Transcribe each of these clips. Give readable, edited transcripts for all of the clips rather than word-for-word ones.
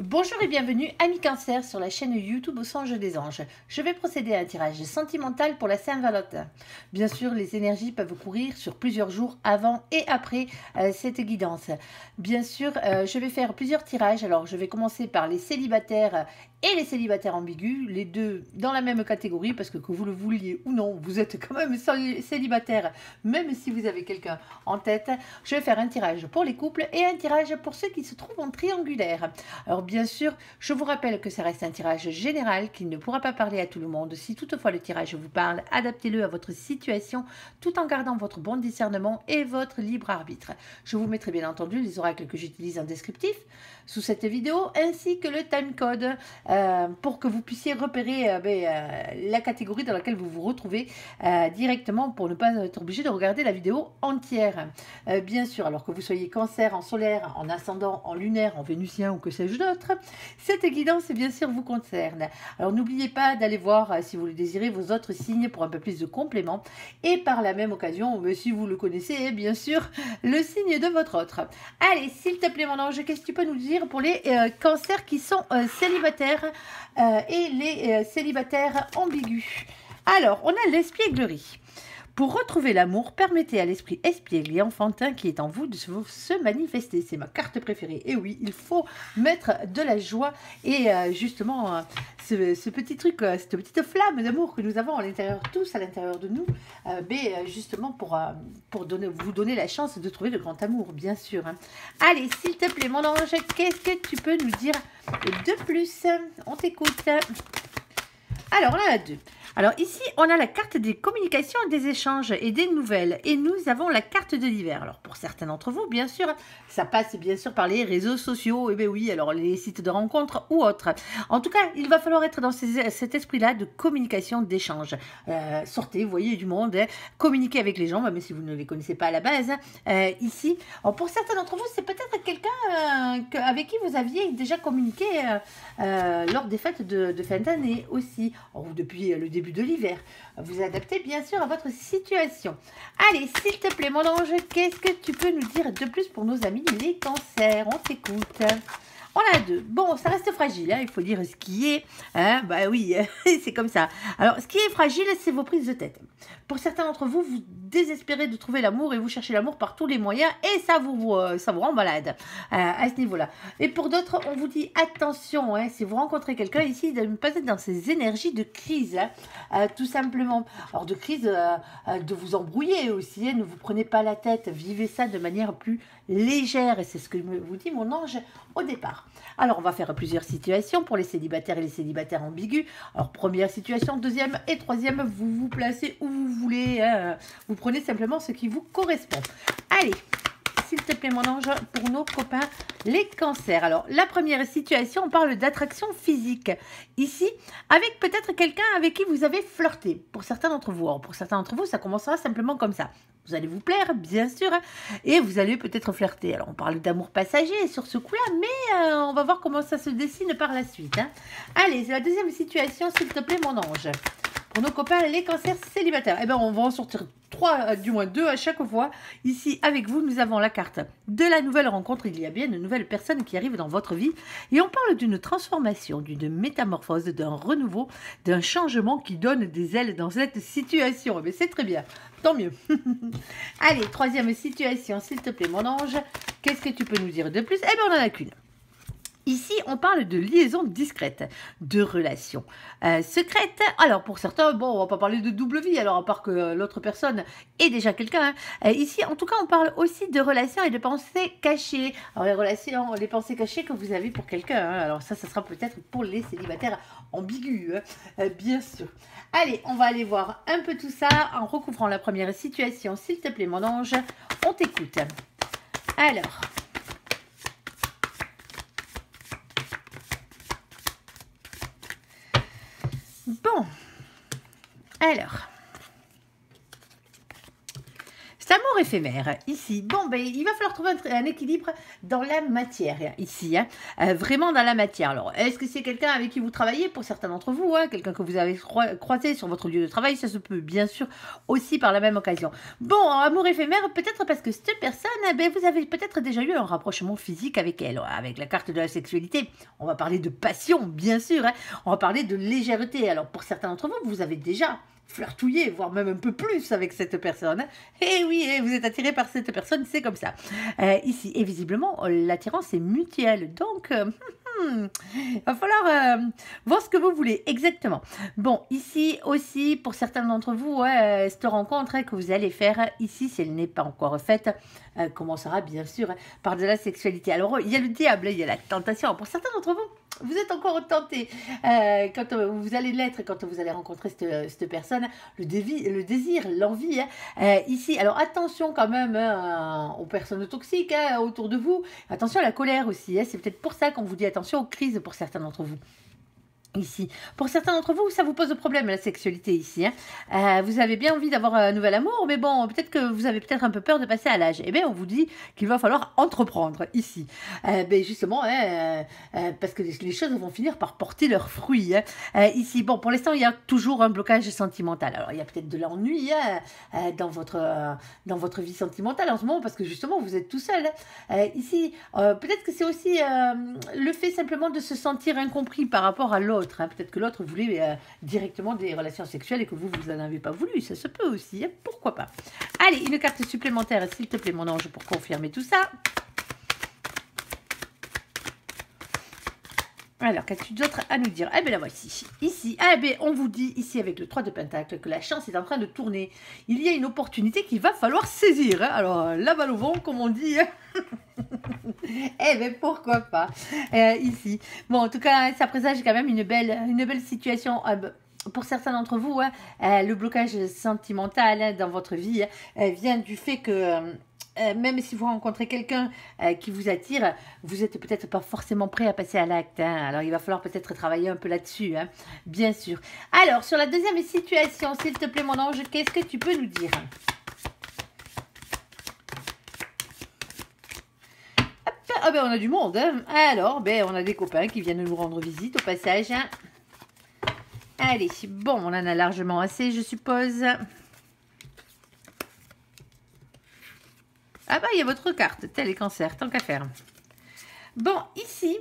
Bonjour et bienvenue, amis Cancer, sur la chaîne YouTube Au Songe des Anges. Je vais procéder à un tirage sentimental pour la Saint-Valentin. Bien sûr, les énergies peuvent courir sur plusieurs jours avant et après cette guidance. Bien sûr, je vais faire plusieurs tirages. Alors, je vais commencer par les célibataires et les célibataires ambigus, les deux dans la même catégorie, parce que vous le vouliez ou non, vous êtes quand même célibataire, même si vous avez quelqu'un en tête. Je vais faire un tirage pour les couples et un tirage pour ceux qui se trouvent en triangulaire. Alors, bien sûr, je vous rappelle que ça reste un tirage général qui ne pourra pas parler à tout le monde. Si toutefois le tirage vous parle, adaptez-le à votre situation tout en gardant votre bon discernement et votre libre arbitre. Je vous mettrai bien entendu les oracles que j'utilise en descriptif sous cette vidéo ainsi que le timecode pour que vous puissiez repérer la catégorie dans laquelle vous vous retrouvez directement pour ne pas être obligé de regarder la vidéo entière. Bien sûr, alors que vous soyez cancer, en solaire, en ascendant, en lunaire, en vénusien ou que sais-je d'autre, cette guidance bien sûr vous concerne. Alors n'oubliez pas d'aller voir si vous le désirez vos autres signes pour un peu plus de compléments et par la même occasion, si vous le connaissez bien sûr, le signe de votre autre. Allez, s'il te plaît mon ange, qu'est-ce que tu peux nous dire pour les cancers qui sont célibataires et les célibataires ambigus? Alors, on a l'espièglerie. Pour retrouver l'amour, permettez à l'esprit espiègle et enfantin qui est en vous de se manifester. C'est ma carte préférée. Et oui, il faut mettre de la joie et justement ce petit truc, cette petite flamme d'amour que nous avons à l'intérieur, tous à l'intérieur de nous, justement pour vous donner la chance de trouver le grand amour, bien sûr. Allez, s'il te plaît, mon ange, qu'est-ce que tu peux nous dire de plus? On t'écoute. Alors, on en a deux. Alors ici, on a la carte des communications, des échanges et des nouvelles. Et nous avons la carte de l'hiver. Alors pour certains d'entre vous, bien sûr, ça passe bien sûr par les réseaux sociaux. Et bien oui, alors les sites de rencontres ou autres. En tout cas, il va falloir être dans cet esprit-là de communication, d'échange. Sortez, voyez du monde, communiquez avec les gens, même si vous ne les connaissez pas à la base. Ici, alors, pour certains d'entre vous, c'est peut-être quelqu'un avec qui vous aviez déjà communiqué lors des fêtes de fin d'année aussi, ou depuis le début de l'hiver. Vous adaptez bien sûr à votre situation. Allez, s'il te plaît mon ange, qu'est-ce que tu peux nous dire de plus pour nos amis les cancers? On t'écoute. On a deux. Bon, ça reste fragile, hein, il faut dire ce qui est. Hein, bah oui, c'est comme ça. Alors, ce qui est fragile, c'est vos prises de tête. Pour certains d'entre vous, vous désespérez de trouver l'amour et vous cherchez l'amour par tous les moyens et ça vous rend malade à ce niveau-là. Et pour d'autres, on vous dit attention, hein, si vous rencontrez quelqu'un ici, de ne pas être dans ces énergies de crise, hein, tout simplement. Alors, de crise, de vous embrouiller aussi, hein, ne vous prenez pas la tête, vivez ça de manière plus légère et c'est ce que vous dit mon ange au départ. Alors, on va faire plusieurs situations pour les célibataires et les célibataires ambigus. Alors, première situation, deuxième et troisième, vous vous placez où vous voulez. Hein. Vous prenez simplement ce qui vous correspond. Allez, s'il te plaît, mon ange, pour nos copains, les cancers. Alors, la première situation, on parle d'attraction physique. Ici, avec peut-être quelqu'un avec qui vous avez flirté. Pour certains d'entre vous. Alors, pour certains d'entre vous, ça commencera simplement comme ça. Vous allez vous plaire, bien sûr, et vous allez peut-être flirter. Alors, on parle d'amour passager sur ce coup-là, mais on va voir comment ça se dessine par la suite. Hein. Allez, c'est la deuxième situation, s'il te plaît, mon ange. Pour nos copains, les cancers célibataires. Eh bien, on va en sortir 3, du moins 2 à chaque fois. Ici, avec vous, nous avons la carte de la nouvelle rencontre. Il y a bien une nouvelle personne qui arrive dans votre vie. Et on parle d'une transformation, d'une métamorphose, d'un renouveau, d'un changement qui donne des ailes dans cette situation. Mais c'est très bien. Tant mieux. Allez, troisième situation, s'il te plaît, mon ange. Qu'est-ce que tu peux nous dire de plus? Eh bien, on n'en a qu'une. Ici, on parle de liaison discrète, de relations secrètes. Alors, pour certains, bon, on va pas parler de double vie, alors à part que l'autre personne est déjà quelqu'un. Hein. Ici, en tout cas, on parle aussi de relations et de pensées cachées. Alors, les relations, les pensées cachées que vous avez pour quelqu'un. Hein. Alors, ça sera peut-être pour les célibataires ambigus, hein. Bien sûr. Allez, on va aller voir un peu tout ça en recouvrant la première situation. S'il te plaît, mon ange, on t'écoute. Alors... Bon, alors, cet amour amour éphémère, ici. Bon, ben, il va falloir trouver un équilibre dans la matière, ici. Hein. Vraiment dans la matière. Alors, est-ce que c'est quelqu'un avec qui vous travaillez, pour certains d'entre vous, hein, quelqu'un que vous avez croisé sur votre lieu de travail, ça se peut bien sûr aussi par la même occasion. Bon, amour éphémère, peut-être parce que cette personne, ben, vous avez peut-être déjà eu un rapprochement physique avec elle, avec la carte de la sexualité. On va parler de passion, bien sûr. Hein. On va parler de légèreté. Alors, pour certains d'entre vous, vous avez déjà flirtouiller, voire même un peu plus avec cette personne. Et oui, vous êtes attiré par cette personne, c'est comme ça. Ici, et visiblement, l'attirance est mutuelle. Donc, il va falloir voir ce que vous voulez, exactement. Bon, ici aussi, pour certains d'entre vous, cette rencontre que vous allez faire ici, si elle n'est pas encore faite, commencera bien sûr par de la sexualité. Alors, il y a le diable, il y a la tentation. Pour certains d'entre vous, vous êtes encore tenté quand vous allez l'être, quand vous allez rencontrer cette personne, le désir, l'envie. Ici, alors attention quand même aux personnes toxiques autour de vous. Attention à la colère aussi. C'est peut-être pour ça qu'on vous dit attention aux crises pour certains d'entre vous. Ici. Pour certains d'entre vous, ça vous pose problème la sexualité ici. Hein. Vous avez bien envie d'avoir un nouvel amour, mais bon, peut-être que vous avez peut-être un peu peur de passer à l'âge. Eh bien, on vous dit qu'il va falloir entreprendre ici. Ben justement, parce que les choses vont finir par porter leurs fruits. Hein. Ici, bon, pour l'instant, il y a toujours un blocage sentimental. Alors, il y a peut-être de l'ennui dans votre vie sentimentale en ce moment, parce que justement, vous êtes tout seul. Ici, peut-être que c'est aussi le fait simplement de se sentir incompris par rapport à l'autre. Hein. Peut-être que l'autre voulait directement des relations sexuelles et que vous n'en avez pas voulu. Ça se peut aussi. Hein. Pourquoi pas. Allez, une carte supplémentaire, s'il te plaît, mon ange, pour confirmer tout ça. Alors, qu'as-tu d'autre à nous dire? Eh bien, la voici. Ici, eh bien, on vous dit, ici, avec le 3 de Pentacle, que la chance est en train de tourner. Il y a une opportunité qu'il va falloir saisir. Hein. Alors, la balle au vent, comme on dit. Eh bien, pourquoi pas. Ici. Bon, en tout cas, ça présage quand même une belle situation. Pour certains d'entre vous, le blocage sentimental dans votre vie vient du fait que... même si vous rencontrez quelqu'un qui vous attire, vous n'êtes peut-être pas forcément prêt à passer à l'acte. Hein. Alors, il va falloir peut-être travailler un peu là-dessus, hein, bien sûr. Alors, sur la deuxième situation, s'il te plaît, mon ange, qu'est-ce que tu peux nous dire? Hop, ah ben, on a du monde. Hein. Alors, ben, on a des copains qui viennent nous rendre visite au passage. Hein. Allez, bon, on en a largement assez, je suppose. Ah bah, il y a votre carte, tel est cancer, tant qu'à faire. Bon, ici,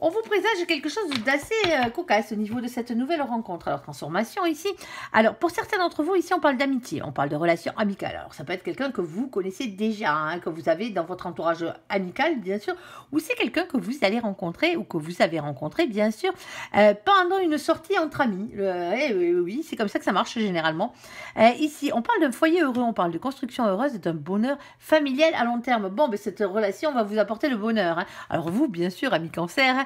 on vous présage quelque chose d'assez cocasse au niveau de cette nouvelle rencontre. Alors, transformation ici. Alors, pour certains d'entre vous, ici, on parle d'amitié, on parle de relations amicales. Alors, ça peut être quelqu'un que vous connaissez déjà, hein, que vous avez dans votre entourage amical, bien sûr, ou c'est quelqu'un que vous allez rencontrer ou que vous avez rencontré, bien sûr, pendant une sortie entre amis. Oui, c'est comme ça que ça marche généralement. Ici, on parle d'un foyer heureux, on parle de construction heureuse, d'un bonheur familial à long terme. Bon, mais cette relation va vous apporter le bonheur. Hein. Alors, vous, bien sûr, ami cancer,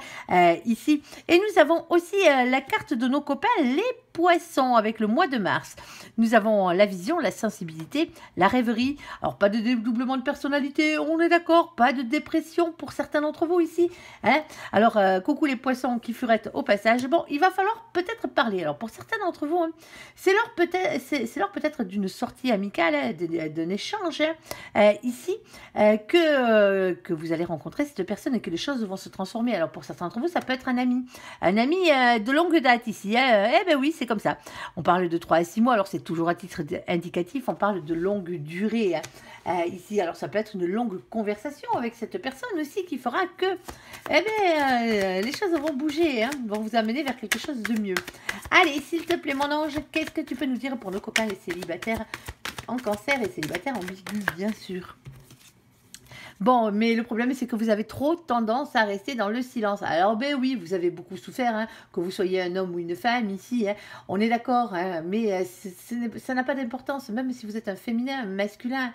ici. Et nous avons aussi la carte de nos copains, les poissons, avec le mois de mars. Nous avons la vision, la sensibilité, la rêverie. Alors, pas de dédoublement de personnalité, on est d'accord. Pas de dépression pour certains d'entre vous ici. Hein. Alors, coucou les poissons qui furettent au passage. Bon, il va falloir peut-être parler. Alors, pour certains d'entre vous, hein, c'est l'heure peut-être d'une sortie amicale, hein, d'un échange ici, que vous allez rencontrer cette personne et que les choses vont se transformer. Alors, pour certains d'entre vous, ça peut être un ami de longue date ici. Eh ben oui, c'est comme ça. On parle de 3 à 6 mois, alors c'est toujours à titre indicatif, on parle de longue durée ici. Alors, ça peut être une longue conversation avec cette personne aussi qui fera que les choses vont bouger, hein, vont vous amener vers quelque chose de mieux. Allez, s'il te plaît, mon ange, qu'est-ce que tu peux nous dire pour nos copains les célibataires en cancer et célibataires ambigus, bien sûr? Bon, mais le problème, c'est que vous avez trop tendance à rester dans le silence. Alors, ben oui, vous avez beaucoup souffert, hein, que vous soyez un homme ou une femme ici, hein, on est d'accord, hein, mais ça n'a pas d'importance, même si vous êtes un féminin, un masculin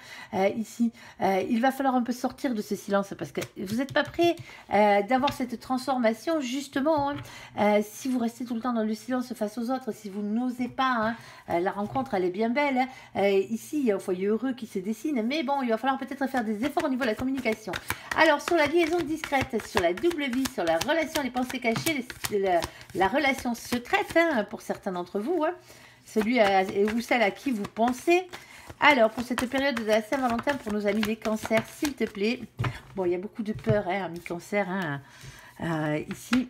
ici. Il va falloir un peu sortir de ce silence parce que vous n'êtes pas prêt d'avoir cette transformation, justement. Hein, si vous restez tout le temps dans le silence face aux autres, si vous n'osez pas, hein, la rencontre, elle est bien belle. Hein, ici, il y a un foyer heureux qui se dessine, mais bon, il va falloir peut-être faire des efforts au niveau de la communication. Alors, sur la liaison discrète, sur la double vie, sur la relation, les pensées cachées, la relation secrète, hein, pour certains d'entre vous, hein, celui ou celle à qui vous pensez. Alors, pour cette période de la Saint-Valentin, pour nos amis les cancers, s'il te plaît. Bon, il y a beaucoup de peur, hein, amis cancer, hein, ici.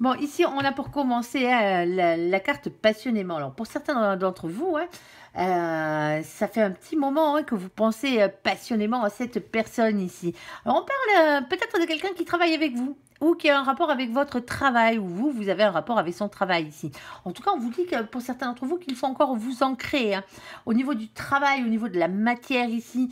Bon, ici, on a pour commencer hein, la carte passionnément. Alors, pour certains d'entre vous, hein, ça fait un petit moment hein, que vous pensez passionnément à cette personne ici. Alors, on parle peut-être de quelqu'un qui travaille avec vous ou qui a un rapport avec votre travail, ou vous avez un rapport avec son travail ici. En tout cas, on vous dit que pour certains d'entre vous, qu'il faut encore vous ancrer hein, au niveau du travail, au niveau de la matière ici,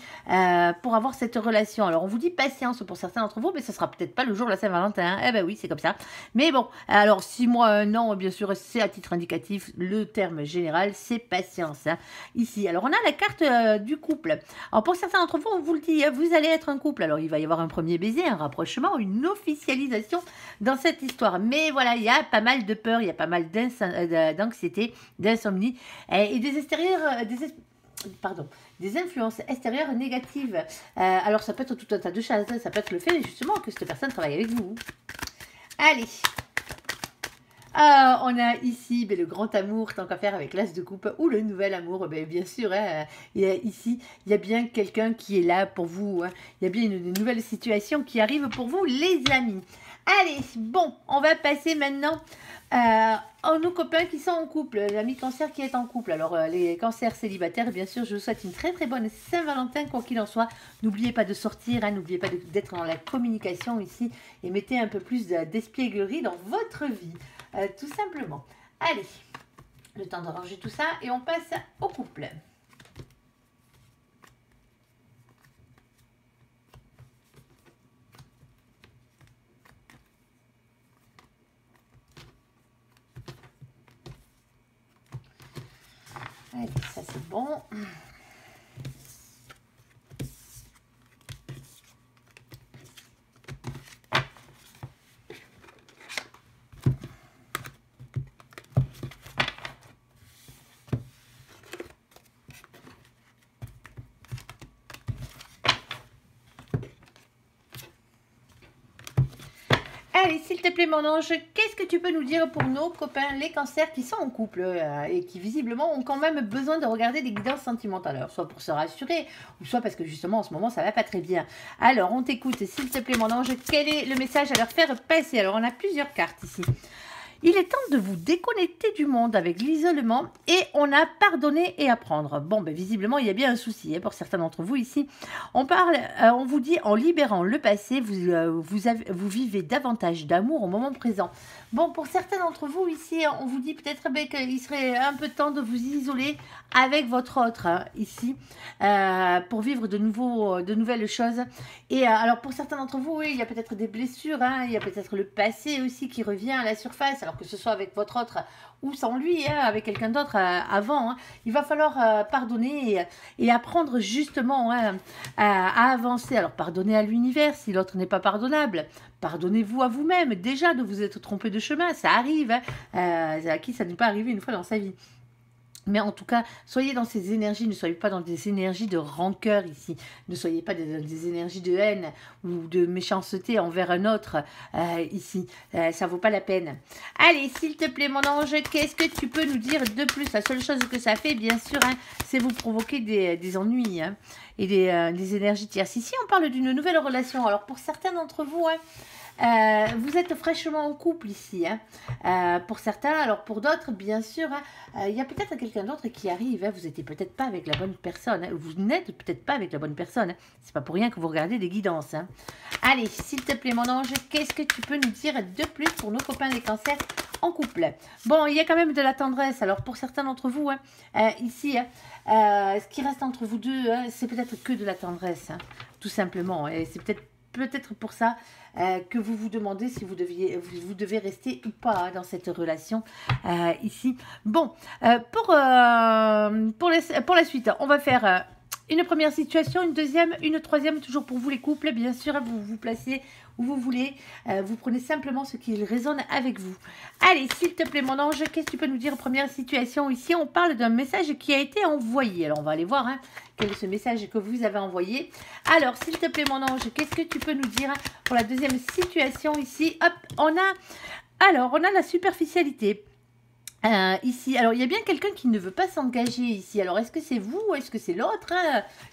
pour avoir cette relation. Alors, on vous dit patience pour certains d'entre vous, mais ce sera peut-être pas le jour de la Saint-Valentin. Eh ben oui, c'est comme ça. Mais bon, alors 6 mois, 1 an, bien sûr, c'est à titre indicatif. Le terme général, c'est patience. Hein, ici, alors on a la carte du couple. Alors, pour certains d'entre vous, on vous le dit, vous allez être un couple. Alors, il va y avoir un premier baiser, un rapprochement, une officialisation dans cette histoire. Mais voilà, il y a pas mal de peur, il y a pas mal d'anxiété, d'insomnie et des extérieurs, des influences extérieures négatives. Alors ça peut être tout un tas de choses, ça peut être le fait justement que cette personne travaille avec vous. Allez, on a ici le grand amour, tant qu'à faire avec l'as de coupe, ou le nouvel amour, bien sûr, hein, ici, il y a bien quelqu'un qui est là pour vous, hein, il y a bien une nouvelle situation qui arrive pour vous, les amis. Allez, bon, on va passer maintenant à nos copains qui sont en couple, l'ami cancer qui est en couple. Alors, les cancers célibataires, bien sûr, je vous souhaite une très très bonne Saint-Valentin, quoi qu'il en soit. N'oubliez pas de sortir, hein, n'oubliez pas d'être dans la communication ici et mettez un peu plus d'espièglerie dans votre vie, tout simplement. Allez, le temps de ranger tout ça et on passe au couple. Allez, ça c'est bon. Allez, s'il te plaît, mon ange, qu'est-ce que tu peux nous dire pour nos copains, les cancers qui sont en couple et qui visiblement ont quand même besoin de regarder des guidances sentimentales, alors soit pour se rassurer, ou soit parce que justement en ce moment ça va pas très bien. Alors, on t'écoute, s'il te plaît, mon ange, quel est le message à leur faire passer? Alors, on a plusieurs cartes ici. Il est temps de vous déconnecter du monde avec l'isolement et on a pardonné et apprendre. Bon, visiblement, il y a bien un souci hein, pour certains d'entre vous ici. On vous dit, en libérant le passé, vous vivez davantage d'amour au moment présent. Bon, pour certains d'entre vous ici, on vous dit peut-être qu'il serait un peu temps de vous isoler avec votre autre hein, ici pour vivre de nouvelles choses. Et alors, pour certains d'entre vous, oui, il y a peut-être des blessures, hein, il y a peut-être le passé aussi qui revient à la surface. Alors que ce soit avec votre autre ou sans lui, hein, avec quelqu'un d'autre avant, hein, il va falloir pardonner et apprendre justement hein, à avancer. Alors pardonnez à l'univers si l'autre n'est pas pardonnable. Pardonnez-vous à vous-même déjà de vous être trompé de chemin, ça arrive. Hein, à qui ça n'est pas arrivé une fois dans sa vie. Mais en tout cas, soyez dans ces énergies, ne soyez pas dans des énergies de rancœur ici. Ne soyez pas dans des énergies de haine ou de méchanceté envers un autre ici. Ça vaut pas la peine. Allez, s'il te plaît, mon ange, qu'est-ce que tu peux nous dire de plus? La seule chose que ça fait, bien sûr, hein, c'est vous provoquer des ennuis hein, et des énergies tierces. Ici, on parle d'une nouvelle relation. Alors, pour certains d'entre vous, hein, vous êtes fraîchement en couple ici, hein. Pour certains, alors pour d'autres, bien sûr, hein, il y a peut-être quelqu'un d'autre qui arrive, hein, vous n'étiez peut-être pas avec la bonne personne, hein, vous n'êtes peut-être pas avec la bonne personne, hein, c'est pas pour rien que vous regardez des guidances. Hein. Allez, s'il te plaît mon ange, qu'est-ce que tu peux nous dire de plus pour nos copains les cancers en couple? Bon, il y a quand même de la tendresse, alors pour certains d'entre vous, hein, ici, hein, ce qui reste entre vous deux, hein, c'est peut-être que de la tendresse, hein, tout simplement, et c'est peut-être pour ça que vous vous demandez si vous devez rester ou pas hein, dans cette relation ici. Bon, pour la suite, on va faire une première situation, une deuxième, une troisième, toujours pour vous les couples, bien sûr, vous vous placez où vous voulez, vous prenez simplement ce qui résonne avec vous. Allez, s'il te plaît mon ange, qu'est-ce que tu peux nous dire? Première situation, ici on parle d'un message qui a été envoyé. Alors on va aller voir hein, quel est ce message que vous avez envoyé. Alors s'il te plaît mon ange, qu'est-ce que tu peux nous dire pour la deuxième situation ici? Hop, on a la superficialité. Ici, alors il y a bien quelqu'un qui ne veut pas s'engager ici. Alors est-ce que c'est vous ou est-ce que c'est l'autre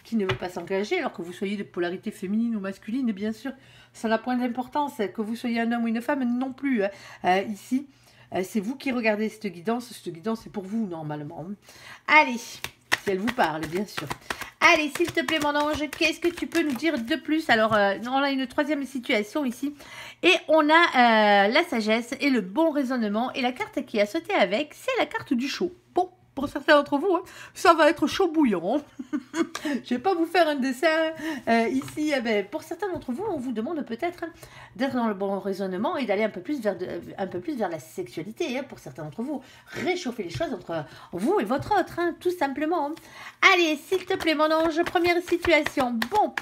qui ne veut pas s'engager, alors que vous soyez de polarité féminine ou masculine, bien sûr, ça n'a point d'importance. Que vous soyez un homme ou une femme, non plus. Ici, c'est vous qui regardez cette guidance est pour vous normalement. Allez, si elle vous parle, bien sûr. Allez, s'il te plaît, mon ange, qu'est-ce que tu peux nous dire de plus? Alors, on a une troisième situation ici. Et on a la sagesse et le bon raisonnement. Et la carte qui a sauté avec, c'est la carte du chaud. Bon, pour certains d'entre vous, ça va être chaud bouillant. Je vais pas vous faire un dessin ici. Pour certains d'entre vous, on vous demande peut-être d'être dans le bon raisonnement et d'aller un peu plus vers la sexualité. Pour certains d'entre vous, réchauffer les choses entre vous et votre autre, tout simplement. Allez, s'il te plaît, mon ange, première situation. Bon,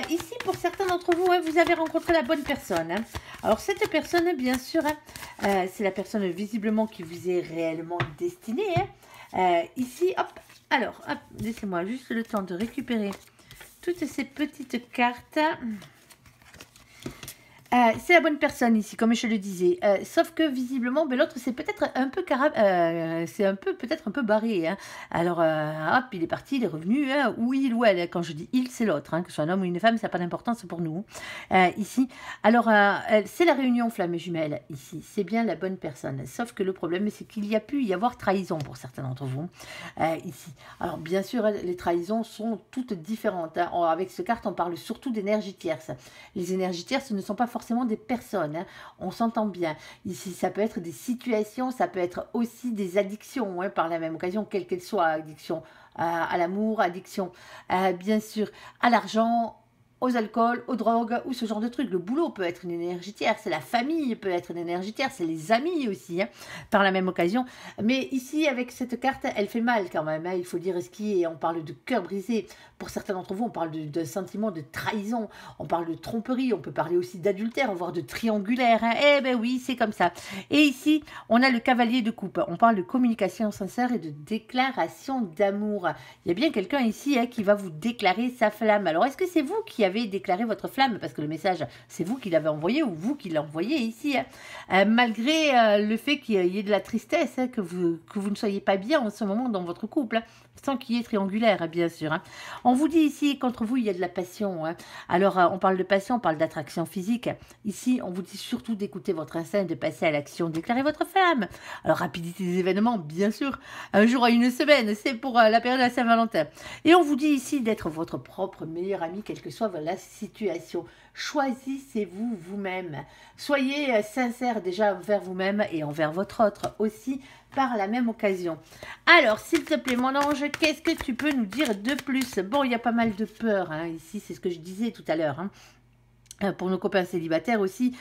ici, pour certains d'entre vous, vous avez rencontré la bonne personne. Alors, cette personne, bien sûr, c'est la personne visiblement qui vous est réellement destinée. Ici, hop, alors, hop, laissez-moi juste le temps de récupérer toutes ces petites cartes. C'est la bonne personne ici, comme je le disais. Sauf que visiblement, l'autre, c'est peut-être un peu peut-être un peu barré. Alors, hop, il est parti, il est revenu. Ou il ou elle. Quand je dis il, c'est l'autre. Que ce soit un homme ou une femme, ça n'a pas d'importance pour nous. Ici, alors, c'est la réunion flamme jumelle. Ici, c'est bien la bonne personne. Sauf que le problème, c'est qu'il y a pu y avoir trahison pour certains d'entre vous. Ici. Alors, bien sûr, les trahisons sont toutes différentes. Avec ce carte, on parle surtout d'énergie tierce. Les énergies tierces ne sont pas forcément des personnes, on s'entend bien. Ici, ça peut être des situations, ça peut être aussi des addictions, par la même occasion, quelle qu'elle soit, addiction à l'amour, addiction, bien sûr, à l'argent, aux alcools, aux drogues ou ce genre de trucs. Le boulot peut être une énergie tierce, la famille peut être une énergie tierce, c'est les amis aussi, par la même occasion. Mais ici, avec cette carte, elle fait mal quand même, il faut dire ce qui est. On parle de cœur brisé. Pour certains d'entre vous, on parle de sentiment de trahison, on parle de tromperie, on peut parler aussi d'adultère, voire de triangulaire. Eh ben oui, c'est comme ça. Et ici, on a le cavalier de coupe. On parle de communication sincère et de déclaration d'amour. Il y a bien quelqu'un ici qui va vous déclarer sa flamme. Alors, est-ce que c'est vous qui avez déclaré votre flamme? Parce que le message, c'est vous qui l'avez envoyé ou vous qui l'envoyez ici. Malgré le fait qu'il y ait de la tristesse, que vous ne soyez pas bien en ce moment dans votre couple, sans qu'il y ait triangulaire, bien sûr. On vous dit ici qu'entre vous, il y a de la passion. Alors, on parle de passion, on parle d'attraction physique. Ici, on vous dit surtout d'écouter votre instinct, de passer à l'action, déclarer votre flamme. Alors, rapidité des événements, bien sûr. Un jour à une semaine, c'est pour la période de la Saint-Valentin. Et on vous dit ici d'être votre propre meilleur ami, quelle que soit la situation. Choisissez-vous vous-même. Soyez sincère déjà envers vous-même et envers votre autre aussi par la même occasion. Alors, s'il te plaît, mon ange, qu'est-ce que tu peux nous dire de plus? Bon, il y a pas mal de peur ici, c'est ce que je disais tout à l'heure. Pour nos copains célibataires aussi,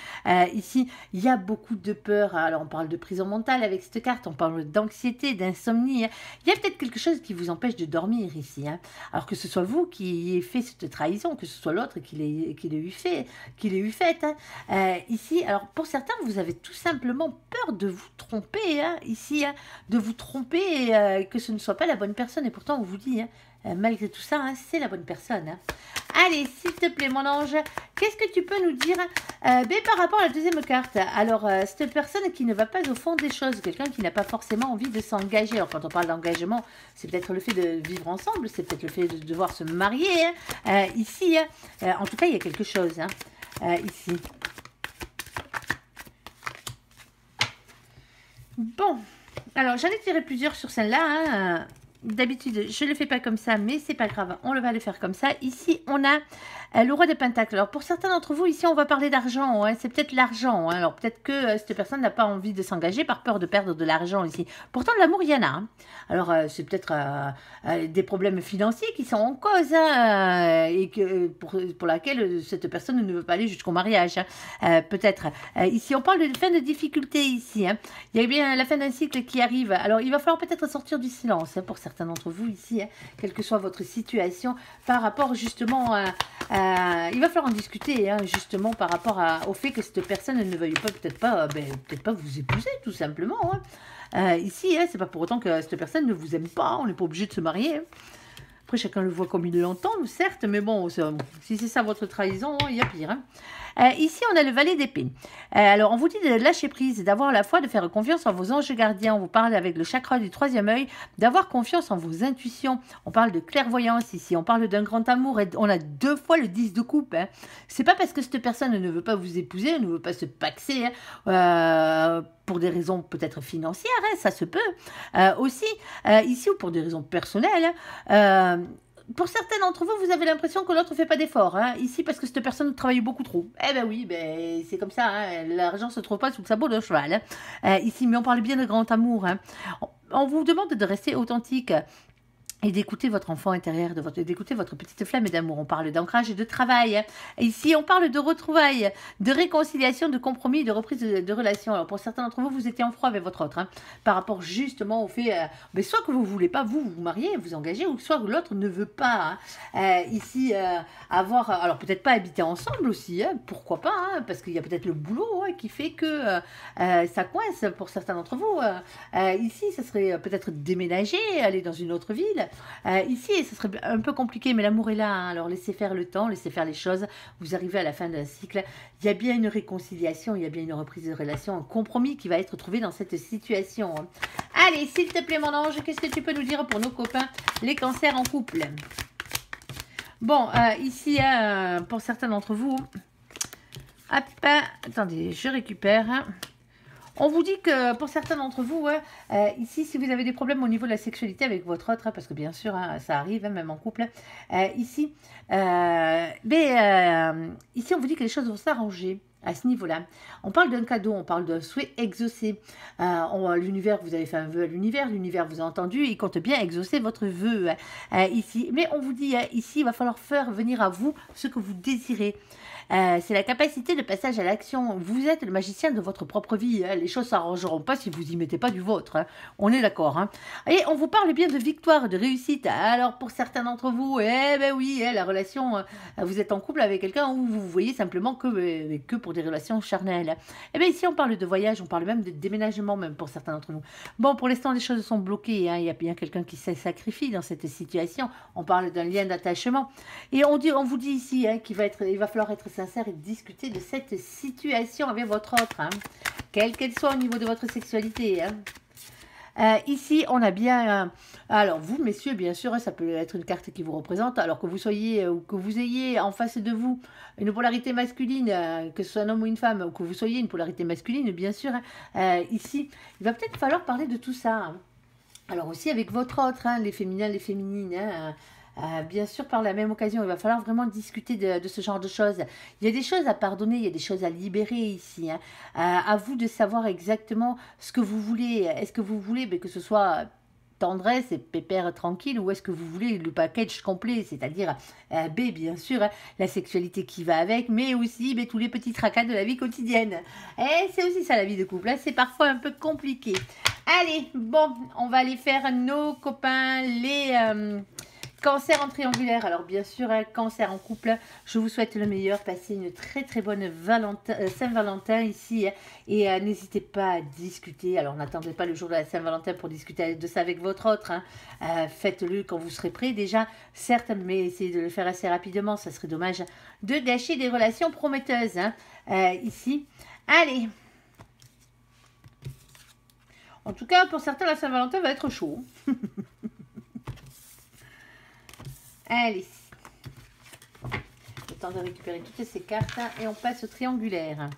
ici, il y a beaucoup de peur. Alors, on parle de prison mentale avec cette carte, on parle d'anxiété, d'insomnie. Il y a peut-être quelque chose qui vous empêche de dormir ici. Alors que ce soit vous qui ayez fait cette trahison, que ce soit l'autre qui l'ait eu faite. Ici, alors pour certains, vous avez tout simplement peur de vous tromper ici, de vous tromper, que ce ne soit pas la bonne personne. Et pourtant, on vous dit, malgré tout ça, c'est la bonne personne. Allez, s'il te plaît, mon ange, qu'est-ce que tu peux nous dire par rapport à la deuxième carte? Alors, cette personne qui ne va pas au fond des choses, quelqu'un qui n'a pas forcément envie de s'engager. Alors, quand on parle d'engagement, c'est peut-être le fait de vivre ensemble, c'est peut-être le fait de devoir se marier. Ici, en tout cas, il y a quelque chose. Ici. Bon, alors, j'en ai tiré plusieurs sur celle-là. D'habitude, je ne le fais pas comme ça, mais c'est pas grave, on va le faire comme ça. Ici, on a le roi de Pentacle. Alors, pour certains d'entre vous, ici, on va parler d'argent. C'est peut-être l'argent. Alors, peut-être que cette personne n'a pas envie de s'engager par peur de perdre de l'argent ici. Pourtant, de l'amour, il y en a. Alors, c'est peut-être des problèmes financiers qui sont en cause et que, pour laquelle cette personne ne veut pas aller jusqu'au mariage. Peut-être. Ici, on parle de fin de difficulté ici. Il y a bien la fin d'un cycle qui arrive. Alors, il va falloir peut-être sortir du silence pour certains d'entre vous ici, quelle que soit votre situation, par rapport justement il va falloir en discuter justement par rapport au fait que cette personne ne veuille pas peut-être pas vous épouser tout simplement. Ici, c'est pas pour autant que cette personne ne vous aime pas, on n'est pas obligé de se marier. Après, chacun le voit comme il l'entend, certes, mais bon, si c'est ça votre trahison, il y a pire. Ici, on a le valet d'épée. Alors, on vous dit de lâcher prise, d'avoir la foi, de faire confiance en vos anges gardiens. On vous parle avec le chakra du troisième œil, d'avoir confiance en vos intuitions. On parle de clairvoyance ici, on parle d'un grand amour. Et on a 2 fois le 10 de coupe. Hein. C'est pas parce que cette personne ne veut pas vous épouser, ne veut pas se paxer, pour des raisons peut-être financières, hein, ça se peut. Aussi, ici, ou pour des raisons personnelles, pour certains d'entre vous, vous avez l'impression que l'autre ne fait pas d'effort. Hein. Ici, parce que cette personne travaille beaucoup trop. Eh ben oui, ben, c'est comme ça. Hein. L'argent ne se trouve pas sous le sabot de cheval. Hein. Ici, mais on parle bien de grand amour. Hein. On vous demande de rester authentique. Et d'écouter votre enfant intérieur, d'écouter votre petite flamme d'amour. On parle d'ancrage et de travail. Et ici, on parle de retrouvailles, de réconciliation, de compromis, de reprise de relation. Alors, pour certains d'entre vous, vous étiez en froid avec votre autre, hein, par rapport justement au fait, soit que vous ne voulez pas vous marier, vous engager, ou soit que l'autre ne veut pas. Hein. Ici, avoir, alors peut-être pas habiter ensemble aussi, hein, pourquoi pas, hein, parce qu'il y a peut-être le boulot qui fait que ça coince pour certains d'entre vous. Ici, ça serait peut-être déménager, aller dans une autre ville. Ici, ce serait un peu compliqué, mais l'amour est là. Hein. Alors, laissez faire le temps, laissez faire les choses. Vous arrivez à la fin d'un cycle. Il y a bien une réconciliation, il y a bien une reprise de relation, un compromis qui va être trouvé dans cette situation. Hein. Allez, s'il te plaît, mon ange, qu'est-ce que tu peux nous dire pour nos copains, les cancers en couple? Bon, ici, pour certains d'entre vous, hop, attendez, je récupère. Hein. On vous dit que pour certains d'entre vous, ici, si vous avez des problèmes au niveau de la sexualité avec votre autre, parce que bien sûr, ça arrive, même en couple, ici, ici, on vous dit que les choses vont s'arranger à ce niveau-là. On parle d'un cadeau, on parle d'un souhait exaucé. L'univers, vous avez fait un vœu à l'univers vous a entendu, il compte bien exaucer votre vœu ici. Mais on vous dit, ici, il va falloir faire venir à vous ce que vous désirez. C'est la capacité de passage à l'action. Vous êtes le magicien de votre propre vie. Hein. Les choses ne s'arrangeront pas si vous n'y mettez pas du vôtre. Hein. On est d'accord. Hein. Et on vous parle bien de victoire, de réussite. Alors pour certains d'entre vous, oui, la relation, vous êtes en couple avec quelqu'un où vous voyez simplement que pour des relations charnelles. Et bien ici on parle de voyage, on parle même de déménagement même pour certains d'entre nous. Bon, pour l'instant les choses sont bloquées. Hein. Il y a bien quelqu'un qui se sacrifie dans cette situation. On parle d'un lien d'attachement. Et on vous dit ici qu'il va falloir être sincère et discuter de cette situation avec votre autre, hein, quelle qu'elle soit au niveau de votre sexualité. Hein. Ici, on a bien... alors, vous, messieurs, bien sûr, ça peut être une carte qui vous représente, alors que vous soyez ou que vous ayez en face de vous une polarité masculine, que ce soit un homme ou une femme, ou que vous soyez une polarité masculine, bien sûr, ici, il va peut-être falloir parler de tout ça. Hein. Alors aussi avec votre autre, hein, les féminins, les féminines, hein, bien sûr, par la même occasion, il va falloir vraiment discuter de ce genre de choses. Il y a des choses à pardonner, il y a des choses à libérer ici. Hein. À vous de savoir exactement ce que vous voulez. Est-ce que vous voulez que ce soit tendresse et pépère tranquille, ou est-ce que vous voulez le package complet, c'est-à-dire bien sûr, hein, la sexualité qui va avec, mais aussi tous les petits tracas de la vie quotidienne. Et c'est aussi ça la vie de couple, hein, c'est parfois un peu compliqué. Allez, bon, on va aller faire nos copains, les... Cancer en triangulaire, alors bien sûr, cancer en couple, je vous souhaite le meilleur, passez une très très bonne Saint-Valentin ici, et n'hésitez pas à discuter, alors n'attendez pas le jour de la Saint-Valentin pour discuter de ça avec votre autre, hein. Faites-le quand vous serez prêt déjà, certes, mais essayez de le faire assez rapidement, ça serait dommage de gâcher des relations prometteuses, hein, ici. Allez, en tout cas pour certains la Saint-Valentin va être chaud. Allez, le temps de récupérer toutes ces cartes et on passe au triangulaire.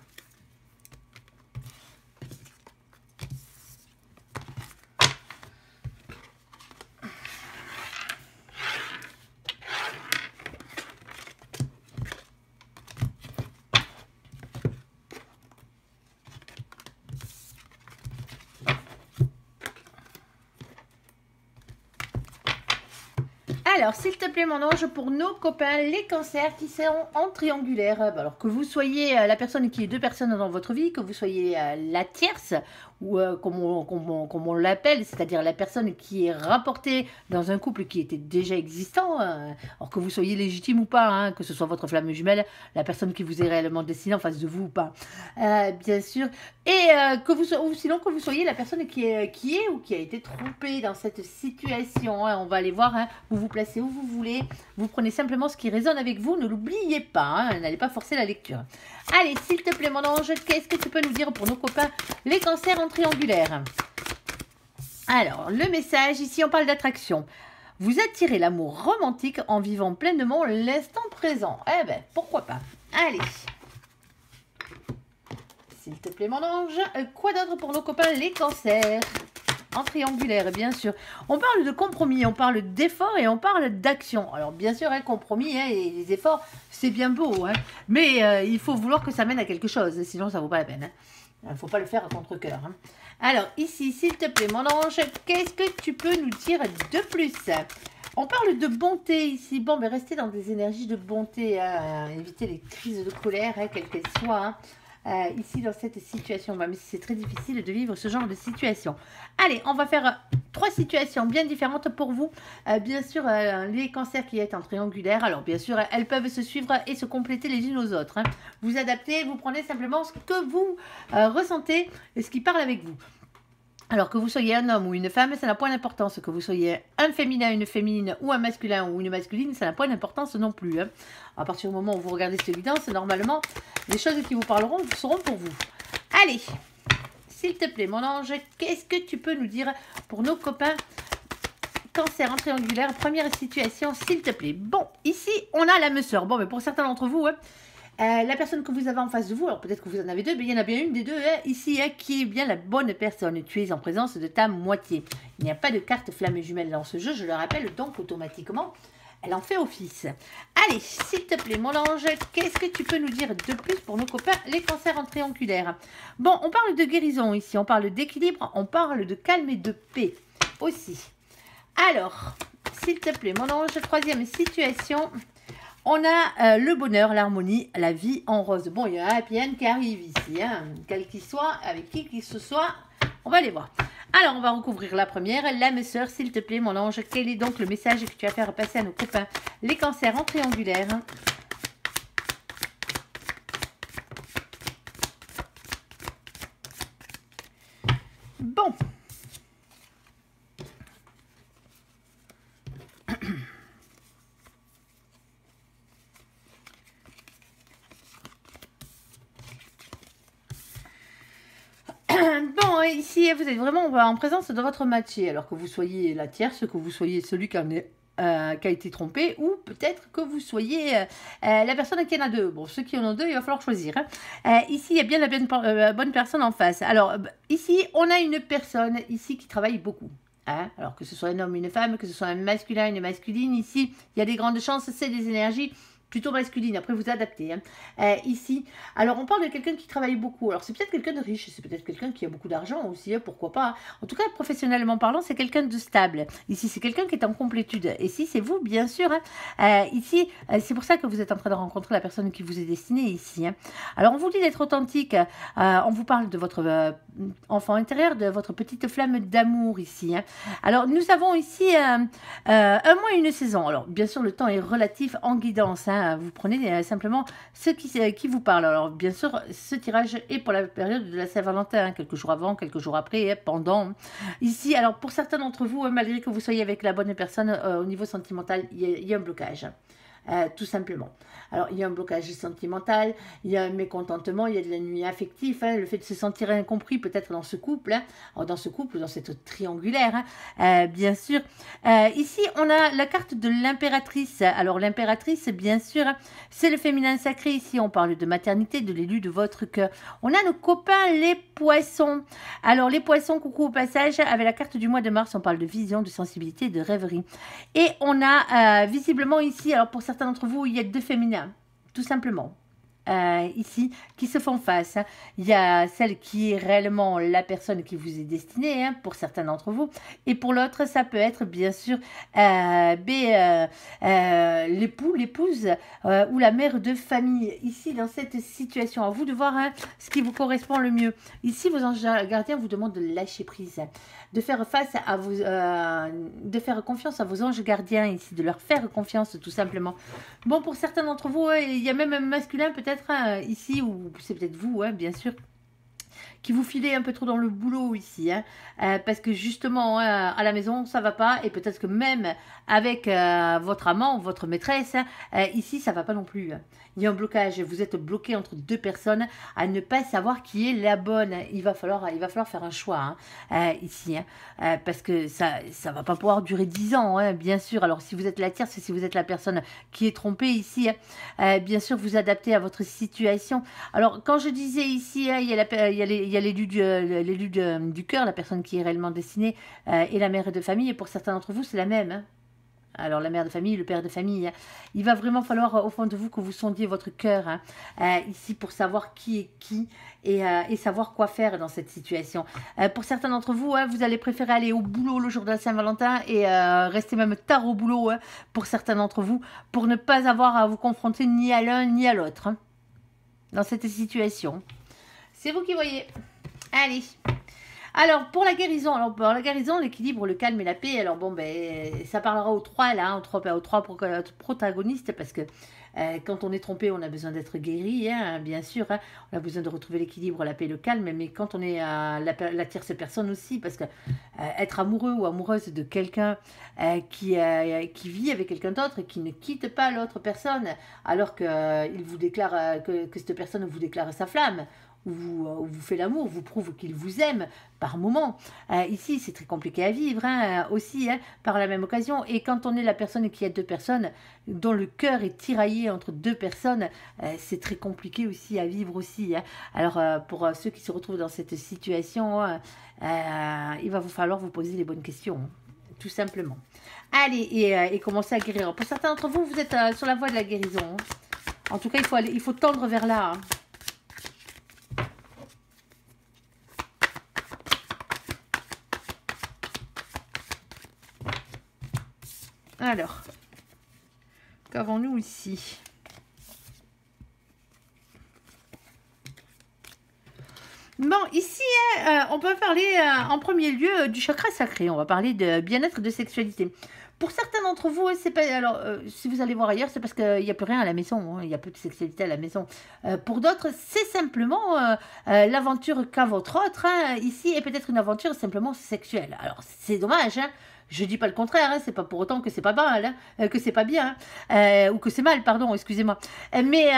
Alors, s'il te plaît, mon ange, pour nos copains, les cancers qui sont en triangulaire, alors que vous soyez la personne qui est 2 personnes dans votre vie, que vous soyez la tierce, ou comme on l'appelle, c'est-à-dire la personne qui est rapportée dans un couple qui était déjà existant, alors que vous soyez légitime ou pas, hein, que ce soit votre flamme jumelle, la personne qui vous est réellement destinée en face de vous ou pas, bien sûr, et ou sinon que vous soyez la personne qui est ou qui a été trompée dans cette situation, hein, on va aller voir, hein, vous vous placez c'est où vous voulez. Vous prenez simplement ce qui résonne avec vous. Ne l'oubliez pas, hein, n'allez pas forcer la lecture. Allez, s'il te plaît, mon ange, qu'est-ce que tu peux nous dire pour nos copains, les cancers en triangulaire? Alors, le message, ici, on parle d'attraction. Vous attirez l'amour romantique en vivant pleinement l'instant présent. Eh ben, pourquoi pas. Allez. S'il te plaît, mon ange. Quoi d'autre pour nos copains, les cancers? En triangulaire, bien sûr. On parle de compromis, on parle d'efforts et on parle d'action. Alors, bien sûr, un compromis et les efforts, c'est bien beau. Hein, mais il faut vouloir que ça mène à quelque chose. Sinon, ça ne vaut pas la peine. Il ne faut pas le faire à contre-cœur. Hein. Alors, ici, s'il te plaît, mon ange, qu'est-ce que tu peux nous dire de plus? On parle de bonté ici. Bon, mais restez dans des énergies de bonté. Hein. Évitez les crises de colère, hein, quelles qu'elles soient. Hein. Ici, dans cette situation, même si c'est très difficile de vivre ce genre de situation. Allez, on va faire 3 situations bien différentes pour vous. Bien sûr, les cancers qui est en triangulaire. Alors, bien sûr, elles peuvent se suivre et se compléter les unes aux autres. Hein. Vous adaptez, vous prenez simplement ce que vous ressentez et ce qui parle avec vous. Alors, que vous soyez un homme ou une femme, ça n'a point d'importance. Que vous soyez un féminin, une féminine ou un masculin ou une masculine, ça n'a point d'importance non plus. Hein. À partir du moment où vous regardez cette évidence, normalement, les choses qui vous parleront seront pour vous. Allez, s'il te plaît, mon ange, qu'est-ce que tu peux nous dire pour nos copains cancer en triangulaire? Première situation, s'il te plaît. Bon, ici, on a l'âme sœur. Bon, mais pour certains d'entre vous, hein, la personne que vous avez en face de vous, alors peut-être que vous en avez deux, mais il y en a bien une des deux hein, ici hein, qui est bien la bonne personne. Tu es en présence de ta moitié. Il n'y a pas de carte flamme jumelle dans ce jeu, je le rappelle, donc automatiquement, elle en fait office. Allez, s'il te plaît, mon ange, qu'est-ce que tu peux nous dire de plus pour nos copains, les cancers en triangulaire? Bon, on parle de guérison ici, on parle d'équilibre, on parle de calme et de paix aussi. Alors, s'il te plaît, mon ange, troisième situation... On a le bonheur, l'harmonie, la vie en rose. Bon, il y a un happy end qui arrive ici, hein, quel qu'il soit, avec qui que ce soit, on va aller voir. Alors, on va recouvrir la première, l'âme sœur, s'il te plaît, mon ange. Quel est donc le message que tu vas faire passer à nos copains, les cancers en triangulaire? Bon. Bon, ici, vous êtes vraiment en présence de votre moitié, alors que vous soyez la tierce, que vous soyez celui qui a été trompé, ou peut-être que vous soyez la personne qui en a deux. Bon, ceux qui en ont deux, il va falloir choisir. Hein. Ici, il y a bien la bonne personne en face. Alors, ici, on a une personne ici qui travaille beaucoup. Hein. Alors, que ce soit un homme, une femme, que ce soit un masculin, une masculine, ici, il y a des grandes chances, c'est des énergies plutôt masculine, après vous adaptez. Hein. Ici, alors on parle de quelqu'un qui travaille beaucoup. Alors c'est peut-être quelqu'un de riche, c'est peut-être quelqu'un qui a beaucoup d'argent aussi, hein, pourquoi pas. En tout cas, professionnellement parlant, c'est quelqu'un de stable. Ici, c'est quelqu'un qui est en complétude. Et si c'est vous, bien sûr. Hein. Ici, c'est pour ça que vous êtes en train de rencontrer la personne qui vous est destinée ici. Hein. Alors on vous dit d'être authentique. On vous parle de votre enfant intérieur, de votre petite flamme d'amour ici. Hein. Alors nous avons ici un mois et une saison. Alors bien sûr, le temps est relatif en guidance. Hein. Vous prenez simplement ce qui vous parle. Alors, bien sûr, ce tirage est pour la période de la Saint-Valentin, hein, quelques jours avant, quelques jours après, pendant. Ici, alors, pour certains d'entre vous, malgré que vous soyez avec la bonne personne, au niveau sentimental, il y a un blocage. Tout simplement. Alors, il y a un blocage sentimental, il y a un mécontentement, il y a de l'ennui affectif, hein, le fait de se sentir incompris peut-être dans ce couple, hein, dans cette triangulaire, hein, bien sûr. Ici, on a la carte de l'impératrice. Alors, l'impératrice, bien sûr, c'est le féminin sacré. Ici, on parle de maternité, de l'élu de votre cœur. On a nos copains, les poissons. Alors, les poissons, coucou au passage, avec la carte du mois de mars, on parle de vision, de sensibilité, de rêverie. Et on a visiblement ici, alors pour certains d'entre vous, il y a deux féminins, tout simplement. Ici, qui se font face. Hein. Il y a celle qui est réellement la personne qui vous est destinée, hein, pour certains d'entre vous. Et pour l'autre, ça peut être, bien sûr, l'époux, l'épouse ou la mère de famille. Ici, dans cette situation, à vous de voir hein, ce qui vous correspond le mieux. Ici, vos anges gardiens vous demandent de lâcher prise, de faire face à vous, de faire confiance à vos anges gardiens ici, de leur faire confiance, tout simplement. Bon, pour certains d'entre vous, il y a même un masculin, peut-être, ici, ou c'est peut-être vous, hein, bien sûr, qui vous filez un peu trop dans le boulot ici, hein, parce que justement, à la maison, ça va pas, et peut-être que même avec votre amant, votre maîtresse, ici, ça va pas non plus. Il y a un blocage, vous êtes bloqué entre deux personnes à ne pas savoir qui est la bonne. Il va falloir faire un choix ici, parce que ça va pas pouvoir durer 10 ans, hein, bien sûr. Alors si vous êtes la tierce, si vous êtes la personne qui est trompée ici, bien sûr vous adaptez à votre situation. Alors quand je disais ici, il y a l'élu du cœur, la personne qui est réellement destinée, et la mère de famille, et pour certains d'entre vous c'est la même, hein. Alors la mère de famille, le père de famille, hein. Il va vraiment falloir au fond de vous que vous sondiez votre cœur, hein, ici pour savoir qui est qui et savoir quoi faire dans cette situation. Pour certains d'entre vous, hein, vous allez préférer aller au boulot le jour de la Saint-Valentin et rester même tard au boulot, hein, pour certains d'entre vous, pour ne pas avoir à vous confronter ni à l'un ni à l'autre, hein, dans cette situation. C'est vous qui voyez. Allez. Alors, pour la guérison, l'équilibre, le calme et la paix, alors bon, ben, ça parlera aux trois, là, aux trois protagonistes, parce que quand on est trompé, on a besoin d'être guéri, hein, bien sûr, hein, on a besoin de retrouver l'équilibre, la paix, le calme, mais quand on est la tierce personne aussi, parce que être amoureux ou amoureuse de quelqu'un qui vit avec quelqu'un d'autre et qui ne quitte pas l'autre personne, alors il vous déclare, que cette personne vous déclare sa flamme, ou vous fait l'amour, vous prouve qu'il vous aime par moment. Ici, c'est très compliqué à vivre, hein, aussi, hein, par la même occasion. Et quand on est la personne qui a deux personnes, dont le cœur est tiraillé entre deux personnes, c'est très compliqué aussi à vivre aussi, hein. Alors, pour ceux qui se retrouvent dans cette situation, il va vous falloir vous poser les bonnes questions, hein, tout simplement. Allez, et commencer à guérir. Pour certains d'entre vous, vous êtes sur la voie de la guérison, hein. En tout cas, il faut tendre vers là, hein. Alors, qu'avons-nous ici? Bon, ici, on peut parler en premier lieu du chakra sacré. On va parler de bien-être, de sexualité. Pour certains d'entre vous, c'est pas. Alors, si vous allez voir ailleurs, c'est parce qu'il n'y a plus rien à la maison, hein, il y a plus de sexualité à la maison. Pour d'autres, c'est simplement l'aventure qu'a votre autre, hein, ici, est peut-être une aventure simplement sexuelle. Alors, c'est dommage, hein. Je dis pas le contraire, hein, c'est pas pour autant que c'est pas mal, hein, que c'est pas bien, hein, ou que c'est mal, pardon, excusez-moi. Mais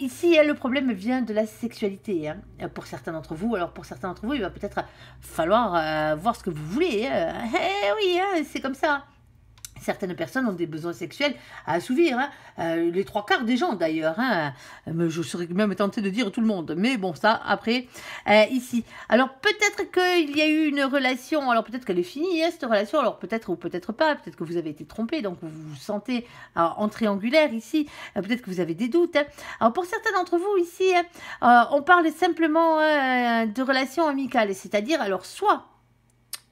ici, le problème vient de la sexualité, hein, pour certains d'entre vous. Alors pour certains d'entre vous, il va peut-être falloir voir ce que vous voulez, hein. Eh oui, hein, c'est comme ça. Certaines personnes ont des besoins sexuels à assouvir, hein. Les trois quarts des gens d'ailleurs, hein. Je serais même tentée de dire tout le monde, mais bon, ça après, ici. Alors peut-être qu'il y a eu une relation, alors peut-être qu'elle est finie, hein, cette relation, alors peut-être ou peut-être pas, peut-être que vous avez été trompé, donc vous vous sentez en triangulaire ici, peut-être que vous avez des doutes, hein. Alors pour certains d'entre vous ici, hein, on parle simplement de relations amicales, c'est-à-dire alors soit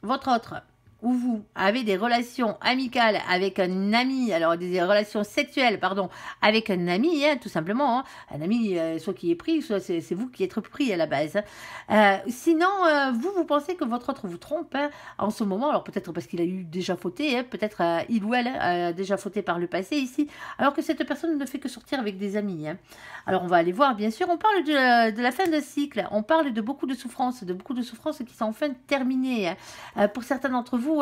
votre autre où vous avez des relations amicales avec un ami, alors des relations sexuelles, pardon, avec un ami, hein, tout simplement, hein, un ami soit qui est pris, soit c'est vous qui êtes pris à la base. Sinon, vous pensez que votre autre vous trompe, hein, en ce moment, alors peut-être parce qu'il a eu déjà fauté, hein, peut-être il ou elle a déjà fauté par le passé ici, alors que cette personne ne fait que sortir avec des amis, hein. Alors on va aller voir, bien sûr, on parle de la fin de cycle, on parle de beaucoup de souffrances qui sont enfin terminées, hein. Pour certains d'entre vous,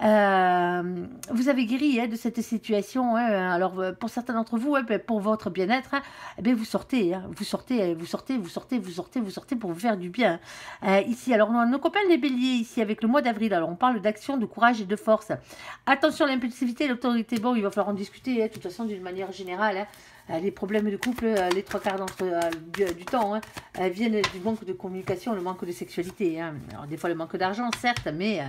hein, vous avez guéri, hein, de cette situation, hein. Alors pour certains d'entre vous, hein, pour votre bien-être, hein, eh bien, vous sortez pour vous faire du bien, ici. Alors nos copains les béliers ici avec le mois d'avril, alors on parle d'action, de courage et de force. Attention à l'impulsivité, l'autorité, bon il va falloir en discuter, hein, de toute façon d'une manière générale, hein. Les problèmes de couple, les trois quarts du temps, hein, viennent du manque de communication, le manque de sexualité, hein. Alors des fois le manque d'argent, certes, mais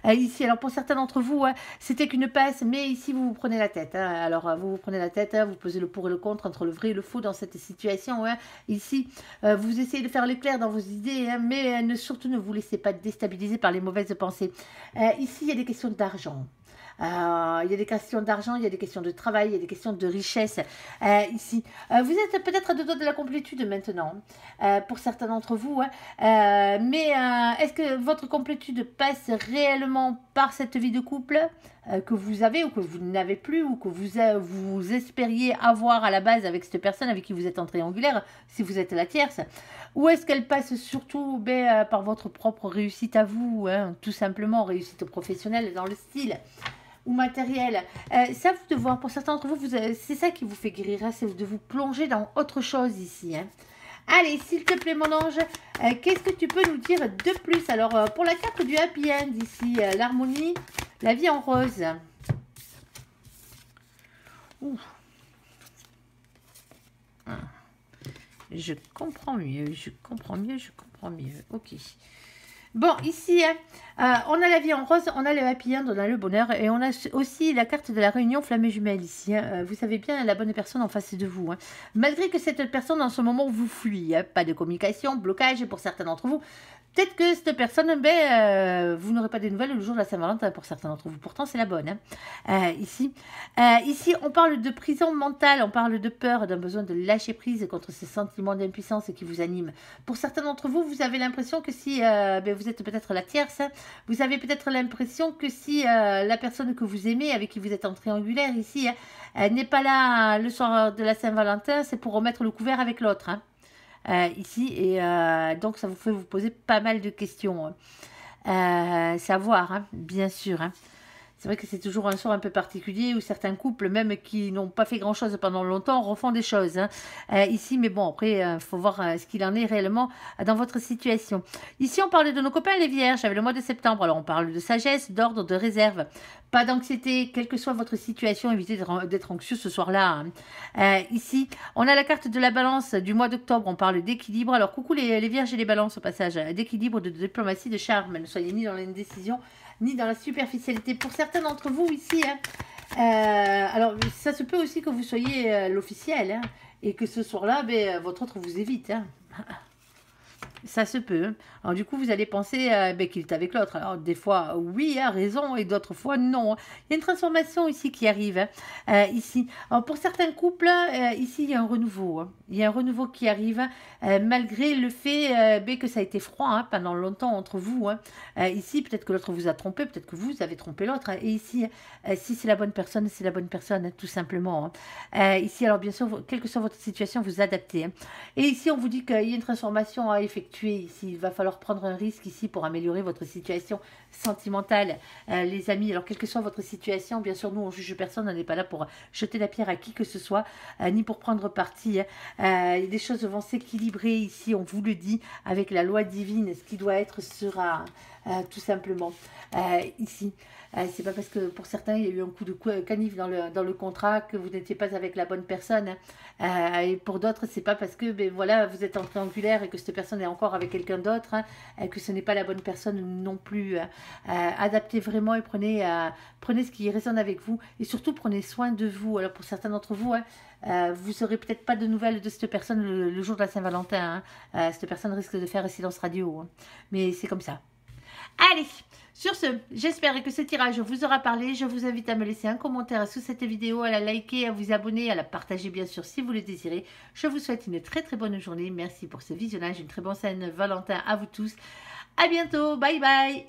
ici, alors pour certains d'entre vous, hein, c'était qu'une passe, mais ici vous vous prenez la tête, hein. Alors vous prenez la tête, hein, vous pesez le pour et le contre entre le vrai et le faux dans cette situation, hein. Ici, vous essayez de faire l'éclair dans vos idées, hein, mais surtout ne vous laissez pas déstabiliser par les mauvaises pensées. Ici, il y a des questions d'argent. Il y a des questions d'argent, il y a des questions de travail, il y a des questions de richesse, ici. Vous êtes peut-être à deux doigts de la complétude maintenant, pour certains d'entre vous, hein. Mais est-ce que votre complétude passe réellement par cette vie de couple que vous avez ou que vous n'avez plus ou que vous espériez avoir à la base avec cette personne avec qui vous êtes en triangulaire, si vous êtes la tierce? Ou est-ce qu'elle passe surtout par votre propre réussite à vous, hein, tout simplement, réussite professionnelle dans le style ou matériel? Ça, vous de voir, pour certains d'entre vous, c'est ça qui vous fait guérir, hein, c'est de vous plonger dans autre chose ici, hein. Allez, s'il te plaît, mon ange, qu'est-ce que tu peux nous dire de plus? Alors, pour la carte du happy end ici, l'harmonie, la vie en rose. Ouh. Ah. Je comprends mieux, je comprends mieux, je comprends mieux. Ok. Bon, ici, hein, on a la vie en rose, on a le happy end, on a le bonheur, et on a aussi la carte de la réunion flamme jumelle ici. Hein. Vous savez bien la bonne personne en face de vous. Hein. Malgré que cette personne, en ce moment, vous fuit. Hein. Pas de communication, blocage pour certains d'entre vous. Peut-être que cette personne, vous n'aurez pas de nouvelles le jour de la Saint-Valentin pour certains d'entre vous. Pourtant, c'est la bonne. Hein. Ici, on parle de prison mentale, on parle de peur, d'un besoin de lâcher prise contre ces sentiments d'impuissance qui vous animent. Pour certains d'entre vous, vous avez l'impression que si vous êtes peut-être la tierce, hein, vous avez peut-être l'impression que si la personne que vous aimez, avec qui vous êtes en triangulaire ici, hein, n'est pas là le soir de la Saint-Valentin, c'est pour remettre le couvert avec l'autre. Hein. Ici, et donc ça vous fait vous poser pas mal de questions. Savoir, hein, bien sûr. Hein. C'est vrai que c'est toujours un sort un peu particulier où certains couples, même qui n'ont pas fait grand-chose pendant longtemps, refont des choses. Hein. Ici, mais bon, après, il faut voir ce qu'il en est réellement dans votre situation. Ici, on parle de nos copains les vierges avec le mois de septembre. Alors, on parle de sagesse, d'ordre, de réserve. Pas d'anxiété, quelle que soit votre situation, évitez d'être anxieux ce soir-là. Hein. Ici, on a la carte de la balance du mois d'octobre. On parle d'équilibre. Alors, coucou les vierges et les balances au passage. D'équilibre, de diplomatie, de charme. Ne soyez ni dans l'indécision, ni dans la superficialité. Pour certains d'entre vous ici, hein, alors ça se peut aussi que vous soyez l'officiel, hein, et que ce soir-là, votre autre vous évite. Hein. Ça se peut. Hein. Alors du coup, vous allez penser qu'il est avec l'autre. Alors des fois, oui, a raison, et d'autres fois, non. Il y a une transformation ici qui arrive. Hein. Ici, alors, pour certains couples, ici, il y a un renouveau. Hein. Il y a un renouveau qui arrive, malgré le fait que ça a été froid hein, pendant longtemps entre vous. Hein. Ici, peut-être que l'autre vous a trompé, peut-être que vous avez trompé l'autre. Hein. Et ici, si c'est la bonne personne, c'est la bonne personne, hein, tout simplement. Hein. Ici, alors bien sûr, quelle que soit votre situation, vous adaptez. Hein. Et ici, on vous dit qu'il y a une transformation à effectuer. Ici, il va falloir prendre un risque ici pour améliorer votre situation sentimentale, les amis. Alors, quelle que soit votre situation, bien sûr, nous, on juge personne, on n'est pas là pour jeter la pierre à qui que ce soit, ni pour prendre parti. Les choses vont s'équilibrer ici, on vous le dit, avec la loi divine. Ce qui doit être sera, tout simplement. Ici, c'est pas parce que pour certains, il y a eu un coup de canif dans le contrat que vous n'étiez pas avec la bonne personne. Et pour d'autres, c'est pas parce que voilà, vous êtes en triangulaire et que cette personne est encore avec quelqu'un d'autre, hein, que ce n'est pas la bonne personne non plus. Adaptez vraiment et prenez ce qui résonne avec vous. Et surtout, prenez soin de vous. Alors pour certains d'entre vous, hein, vous n'aurez peut-être pas de nouvelles de cette personne le jour de la Saint-Valentin. Hein. Cette personne risque de faire un silence radio. Hein. Mais c'est comme ça. Allez, sur ce, j'espère que ce tirage vous aura parlé. Je vous invite à me laisser un commentaire sous cette vidéo, à la liker, à vous abonner, à la partager bien sûr si vous le désirez. Je vous souhaite une très très bonne journée. Merci pour ce visionnage, une très bonne Saint-Valentin à vous tous. À bientôt, bye bye.